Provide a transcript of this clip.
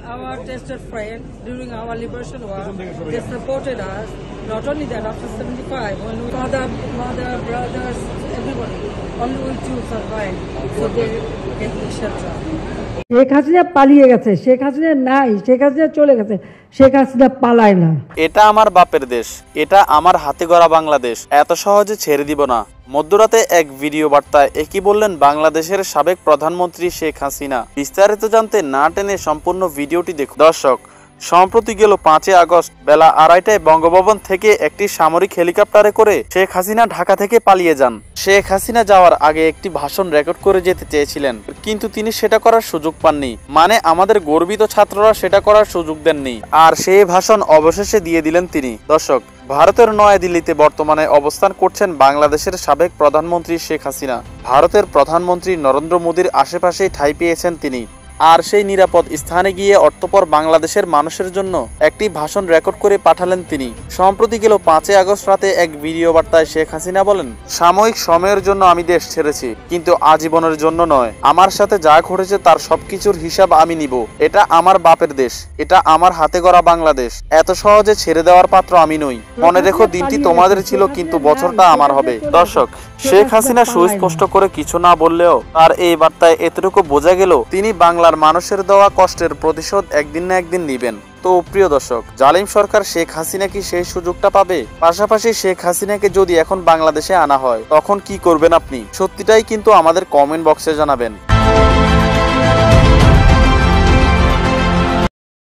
our tested friend during our liberation war. They supported us. Not only that, after 75, when we mother, brothers, everybody, only we two survived. So they get the shelter. Sheikh Hasina পালিয়ে গেছে, শেখ হাসিনা নাই, শেখ হাসিনা চলে গেছে, শেখ হাসিনা পালায় না। এটা আমার বাপের দেশ, এটা আমার হাতে গড়া বাংলাদেশ, এত সহজে ছেড়ে দিব না। মধ্যরাতে এক ভিডিও বার্তায় একই বললেন বাংলাদেশের সাবেক প্রধানমন্ত্রী শেখ হাসিনা। বিস্তারিত জানতে না টেনে সম্পূর্ণ ভিডিওটি দেখুন। দর্শক, সম্প্রতি গেল 5 আগস্ট বেলা 2:30টায় বঙ্গভবন থেকে একটি সামরিক হেলিকপ্টারে করে শেখ হাসিনা ঢাকা থেকে পালিয়ে যান। শেখ হাসিনা যাওয়ার আগে একটি ভাষণ রেকর্ড করে যেতে চেয়েছিলেন, কিন্তু তিনি সেটা করার সুযোগ পাননি। মানে আমাদের গর্বিত ছাত্ররা সেটা করার সুযোগ দেননি, আর সেই ভাষণ অবশেষে দিয়ে দিলেন তিনি। দর্শক, ভারতের নয়াদিল্লিতে বর্তমানে অবস্থান করছেন বাংলাদেশের সাবেক প্রধানমন্ত্রী শেখ হাসিনা। ভারতের প্রধানমন্ত্রী নরেন্দ্র মোদীর আশেপাশেই ঠাঁই পেয়েছেন তিনি। আর সেই নিরাপদ স্থানে গিয়ে অর্থপর বাংলাদেশের মানুষের জন্য একটি ভাষণ রেকর্ড করে পাঠালেন তিনি। সম্প্রতি গেল 5 আগস্ট রাতে এক ভিডিও বার্তায় শেখ হাসিনা বলেন, সাময়িক সময়ের জন্য আমি দেশ ছেড়েছি, কিন্তু আজীবনের জন্য নয়। আমার সাথে যা ঘটেছে তার সবকিছুর হিসাব আমি নিব। এটা আমার বাপের দেশ, এটা আমার হাতে গড়া বাংলাদেশ, এত সহজে ছেড়ে দেওয়ার পাত্র আমি নই। মনে রেখো, দিনটি তোমাদের ছিল, কিন্তু বছরটা আমার হবে। দর্শক, শেখ হাসিনা সুস্পষ্ট করে কিছু না বললেও তার এই বার্তায় এতটুকু বোঝা গেল তিনি বাংলার মানুষের দেওয়া কষ্টের প্রতিশোধ একদিন না একদিন নেবেন। তো প্রিয় দর্শক, জালিম সরকার শেখ হাসিনা কি সেই সুযোগটা পাবে? পাশাপাশি শেখ হাসিনাকে যদি এখন বাংলাদেশে আনা হয় তখন কি করবেন আপনি? সত্যিটাই কিন্তু আমাদের কমেন্ট বক্সে জানাবেন।